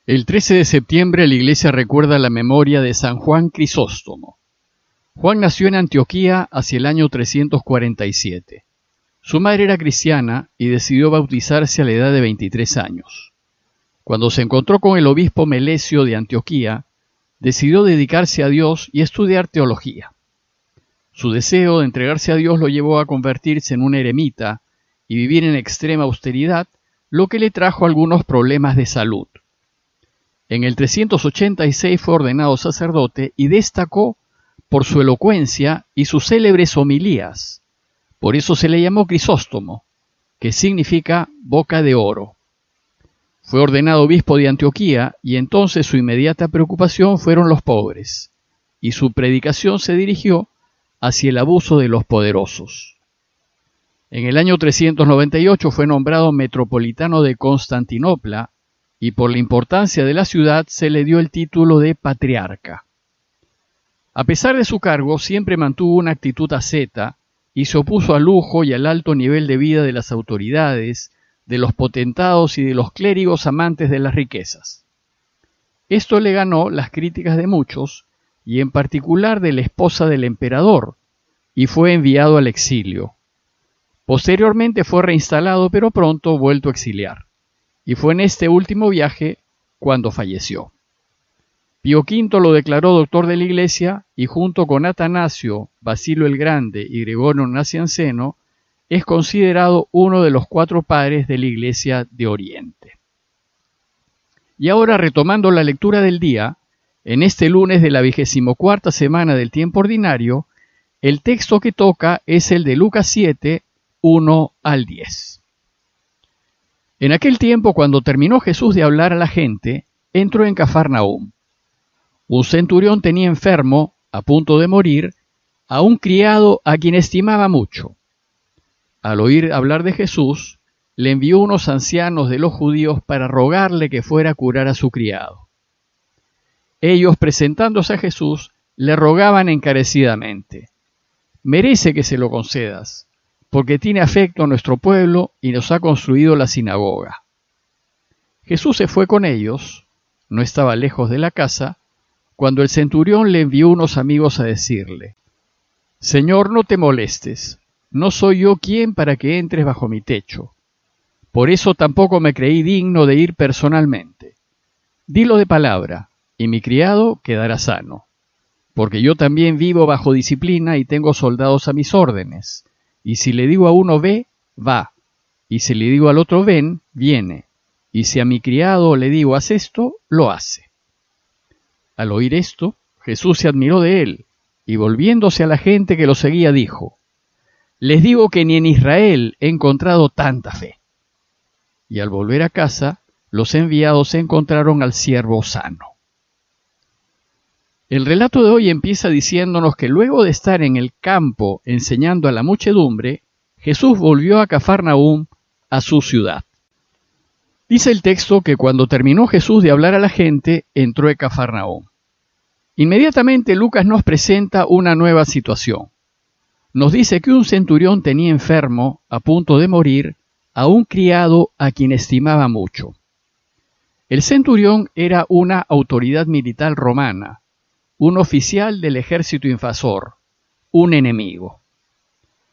El 13 de septiembre la iglesia recuerda la memoria de San Juan Crisóstomo. Juan nació en Antioquía hacia el año 347. Su madre era cristiana y decidió bautizarse a la edad de 23 años. Cuando se encontró con el obispo Melesio de Antioquía, decidió dedicarse a Dios y estudiar teología. Su deseo de entregarse a Dios lo llevó a convertirse en un eremita y vivir en extrema austeridad, lo que le trajo algunos problemas de salud. En el 386 fue ordenado sacerdote y destacó por su elocuencia y sus célebres homilías. Por eso se le llamó Crisóstomo, que significa boca de oro. Fue ordenado obispo de Antioquía y entonces su inmediata preocupación fueron los pobres, y su predicación se dirigió hacia el abuso de los poderosos. En el año 398 fue nombrado metropolitano de Constantinopla y por la importancia de la ciudad se le dio el título de patriarca. A pesar de su cargo, siempre mantuvo una actitud asceta y se opuso al lujo y al alto nivel de vida de las autoridades, de los potentados y de los clérigos amantes de las riquezas. Esto le ganó las críticas de muchos, y en particular de la esposa del emperador, y fue enviado al exilio. Posteriormente fue reinstalado, pero pronto vuelto a exiliar, y fue en este último viaje cuando falleció. Pío V lo declaró doctor de la Iglesia y junto con Atanasio, Basilio el Grande y Gregorio Nacianceno, es considerado uno de los 4 padres de la Iglesia de Oriente. Y ahora, retomando la lectura del día, en este lunes de la 24ª semana del tiempo ordinario, el texto que toca es el de Lucas 7, 1 al 10. En aquel tiempo, cuando terminó Jesús de hablar a la gente, entró en Cafarnaúm. Un centurión tenía enfermo, a punto de morir, a un criado a quien estimaba mucho. Al oír hablar de Jesús, le envió unos ancianos de los judíos para rogarle que fuera a curar a su criado. Ellos, presentándose a Jesús, le rogaban encarecidamente: «Merece que se lo concedas, porque tiene afecto a nuestro pueblo y nos ha construido la sinagoga». Jesús se fue con ellos, no estaba lejos de la casa, cuando el centurión le envió unos amigos a decirle: «Señor, no te molestes, no soy yo quien para que entres bajo mi techo. Por eso tampoco me creí digno de ir personalmente. Dilo de palabra, y mi criado quedará sano. Porque yo también vivo bajo disciplina y tengo soldados a mis órdenes. Y si le digo a uno ve, va. Y si le digo al otro ven, viene. Y si a mi criado le digo haz esto, lo hace». Al oír esto, Jesús se admiró de él, y volviéndose a la gente que lo seguía, dijo: «Les digo que ni en Israel he encontrado tanta fe». Y al volver a casa, los enviados encontraron al siervo sano. El relato de hoy empieza diciéndonos que luego de estar en el campo enseñando a la muchedumbre, Jesús volvió a Cafarnaúm, a su ciudad. Dice el texto que cuando terminó Jesús de hablar a la gente, entró en Cafarnaúm. Inmediatamente Lucas nos presenta una nueva situación. Nos dice que un centurión tenía enfermo, a punto de morir, a un criado a quien estimaba mucho. El centurión era una autoridad militar romana, un oficial del ejército invasor, un enemigo.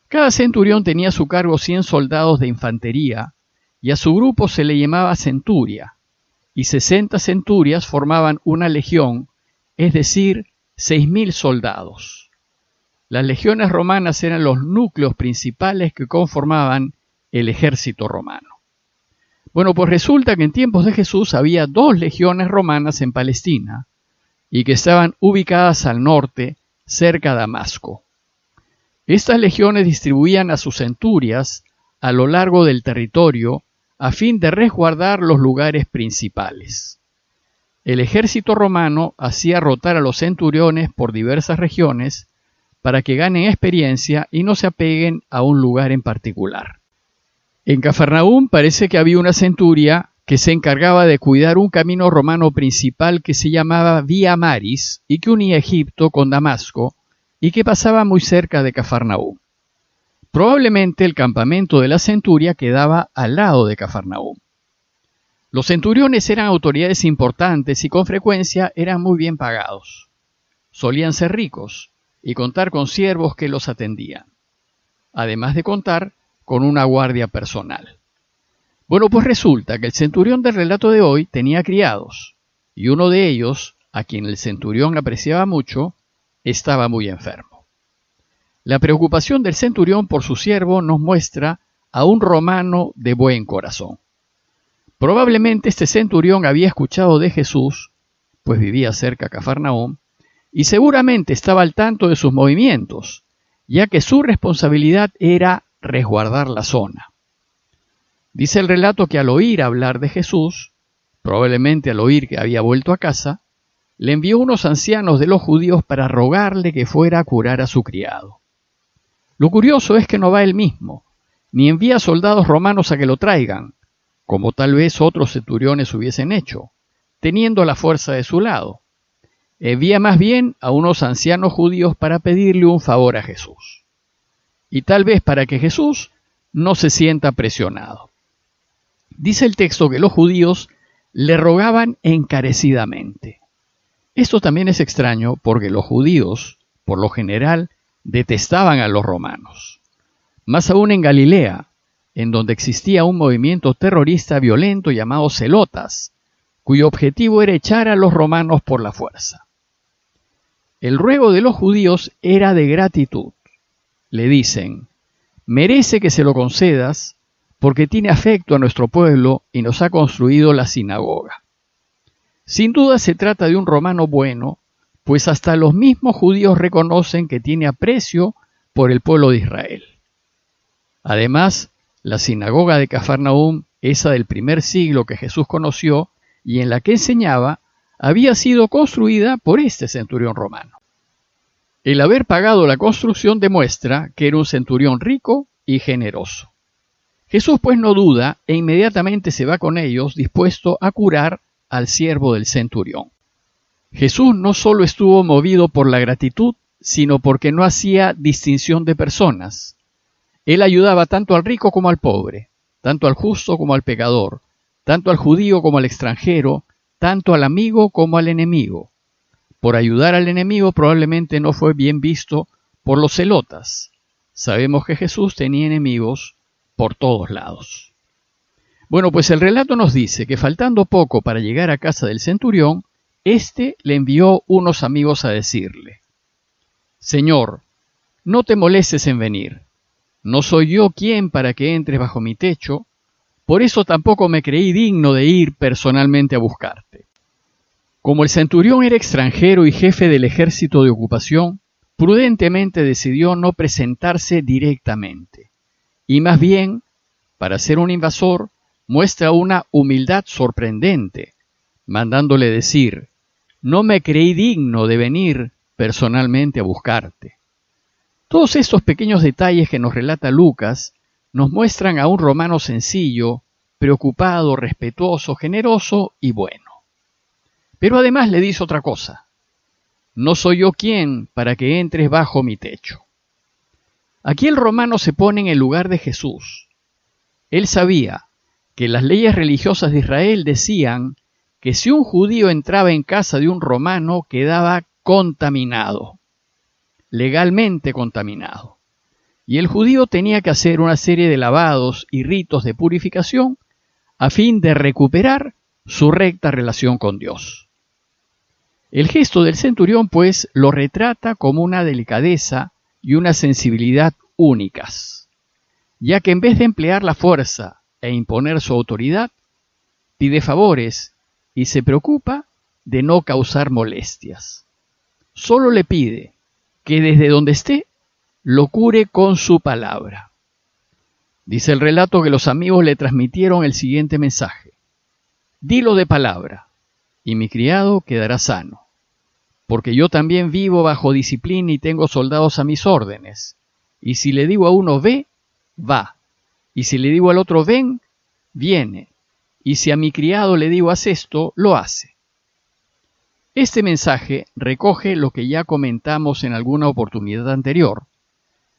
Cada centurión tenía a su cargo 100 soldados de infantería, y a su grupo se le llamaba centuria, y 60 centurias formaban una legión, es decir, 6.000 soldados. Las legiones romanas eran los núcleos principales que conformaban el ejército romano. Bueno, pues resulta que en tiempos de Jesús había 2 legiones romanas en Palestina, y que estaban ubicadas al norte, cerca de Damasco. Estas legiones distribuían a sus centurias a lo largo del territorio, a fin de resguardar los lugares principales. El ejército romano hacía rotar a los centuriones por diversas regiones para que ganen experiencia y no se apeguen a un lugar en particular. En Cafarnaúm parece que había una centuria que se encargaba de cuidar un camino romano principal que se llamaba Vía Maris y que unía Egipto con Damasco y que pasaba muy cerca de Cafarnaúm. Probablemente el campamento de la centuria quedaba al lado de Cafarnaúm. Los centuriones eran autoridades importantes y con frecuencia eran muy bien pagados. Solían ser ricos y contar con siervos que los atendían, además de contar con una guardia personal. Bueno, pues resulta que el centurión del relato de hoy tenía criados, y uno de ellos, a quien el centurión apreciaba mucho, estaba muy enfermo. La preocupación del centurión por su siervo nos muestra a un romano de buen corazón. Probablemente este centurión había escuchado de Jesús, pues vivía cerca de Cafarnaúm, y seguramente estaba al tanto de sus movimientos, ya que su responsabilidad era resguardar la zona. Dice el relato que al oír hablar de Jesús, probablemente al oír que había vuelto a casa, le envió unos ancianos de los judíos para rogarle que fuera a curar a su criado. Lo curioso es que no va él mismo, ni envía soldados romanos a que lo traigan, como tal vez otros centuriones hubiesen hecho, teniendo la fuerza de su lado. Envía más bien a unos ancianos judíos para pedirle un favor a Jesús. Y tal vez para que Jesús no se sienta presionado. Dice el texto que los judíos le rogaban encarecidamente. Esto también es extraño porque los judíos, por lo general, detestaban a los romanos. Más aún en Galilea, en donde existía un movimiento terrorista violento llamado Celotas, cuyo objetivo era echar a los romanos por la fuerza. El ruego de los judíos era de gratitud. Le dicen: merece que se lo concedas porque tiene afecto a nuestro pueblo y nos ha construido la sinagoga. Sin duda se trata de un romano bueno, pues hasta los mismos judíos reconocen que tiene aprecio por el pueblo de Israel. Además, la sinagoga de Cafarnaúm, esa del primer siglo que Jesús conoció y en la que enseñaba, había sido construida por este centurión romano. El haber pagado la construcción demuestra que era un centurión rico y generoso. Jesús pues no duda e inmediatamente se va con ellos dispuesto a curar al siervo del centurión. Jesús no solo estuvo movido por la gratitud, sino porque no hacía distinción de personas. Él ayudaba tanto al rico como al pobre, tanto al justo como al pecador, tanto al judío como al extranjero, tanto al amigo como al enemigo. Por ayudar al enemigo probablemente no fue bien visto por los celotas. Sabemos que Jesús tenía enemigos por todos lados. Bueno, pues el relato nos dice que faltando poco para llegar a casa del centurión, éste le envió unos amigos a decirle: Señor, no te molestes en venir. No soy yo quien para que entres bajo mi techo, por eso tampoco me creí digno de ir personalmente a buscarte. Como el centurión era extranjero y jefe del ejército de ocupación, prudentemente decidió no presentarse directamente, y más bien, para ser un invasor, muestra una humildad sorprendente, mandándole decir: no me creí digno de venir personalmente a buscarte. Todos estos pequeños detalles que nos relata Lucas nos muestran a un romano sencillo, preocupado, respetuoso, generoso y bueno. Pero además le dice otra cosa: no soy yo quien para que entres bajo mi techo. Aquí el romano se pone en el lugar de Jesús. Él sabía que las leyes religiosas de Israel decían que si un judío entraba en casa de un romano quedaba contaminado, legalmente contaminado. Y el judío tenía que hacer una serie de lavados y ritos de purificación a fin de recuperar su recta relación con Dios. El gesto del centurión, pues, lo retrata como una delicadeza y una sensibilidad únicas, ya que en vez de emplear la fuerza e imponer su autoridad, pide favores y se preocupa de no causar molestias. Solo le pide que desde donde esté lo cure con su palabra. Dice el relato que los amigos le transmitieron el siguiente mensaje: dilo de palabra, y mi criado quedará sano, porque yo también vivo bajo disciplina y tengo soldados a mis órdenes, y si le digo a uno ve, va, y si le digo al otro ven, viene, y si a mi criado le digo haz esto, lo hace. Este mensaje recoge lo que ya comentamos en alguna oportunidad anterior,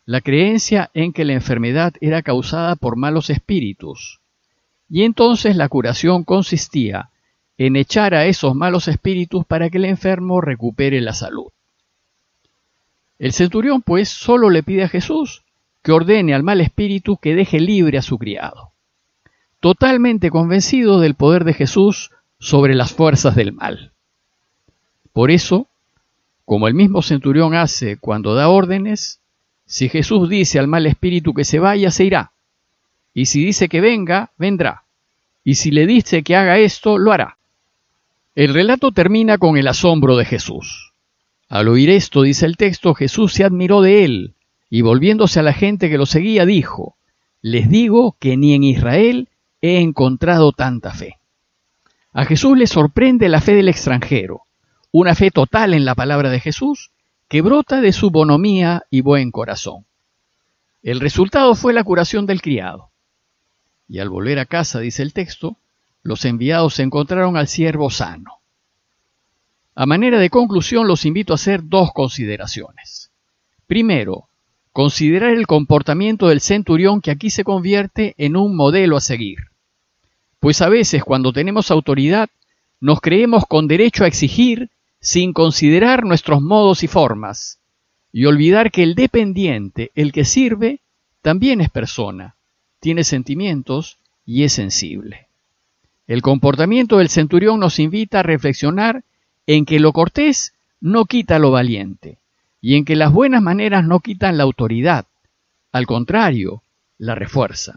la creencia en que la enfermedad era causada por malos espíritus, y entonces la curación consistía en echar a esos malos espíritus para que el enfermo recupere la salud. El centurión, pues, solo le pide a Jesús que ordene al mal espíritu que deje libre a su criado, totalmente convencido del poder de Jesús sobre las fuerzas del mal. Por eso, como el mismo centurión hace cuando da órdenes, si Jesús dice al mal espíritu que se vaya, se irá, y si dice que venga, vendrá, y si le dice que haga esto, lo hará. El relato termina con el asombro de Jesús. Al oír esto, dice el texto, Jesús se admiró de él, y volviéndose a la gente que lo seguía, dijo: les digo que ni en Israel he encontrado tanta fe. A Jesús le sorprende la fe del extranjero, una fe total en la palabra de Jesús que brota de su bonomía y buen corazón. El resultado fue la curación del criado. Y al volver a casa, dice el texto, los enviados encontraron al siervo sano. A manera de conclusión, los invito a hacer dos consideraciones. Primero, considerar el comportamiento del centurión, que aquí se convierte en un modelo a seguir. Pues a veces, cuando tenemos autoridad, nos creemos con derecho a exigir sin considerar nuestros modos y formas, y olvidar que el dependiente, el que sirve, también es persona, tiene sentimientos y es sensible. El comportamiento del centurión nos invita a reflexionar en que lo cortés no quita lo valiente, y en que las buenas maneras no quitan la autoridad, al contrario, la refuerzan.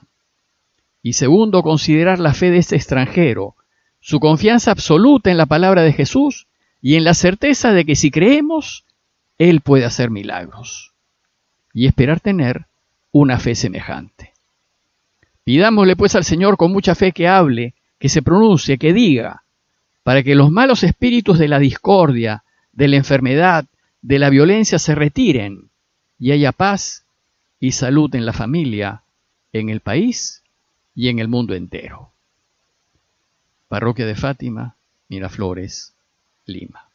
Y segundo, considerar la fe de este extranjero, su confianza absoluta en la palabra de Jesús y en la certeza de que si creemos, Él puede hacer milagros. Y esperar tener una fe semejante. Pidámosle pues al Señor con mucha fe que hable, que se pronuncie, que diga, para que los malos espíritus de la discordia, de la enfermedad, de la violencia se retiren y haya paz y salud en la familia, en el país y en el mundo entero. Parroquia de Fátima, Miraflores, Lima.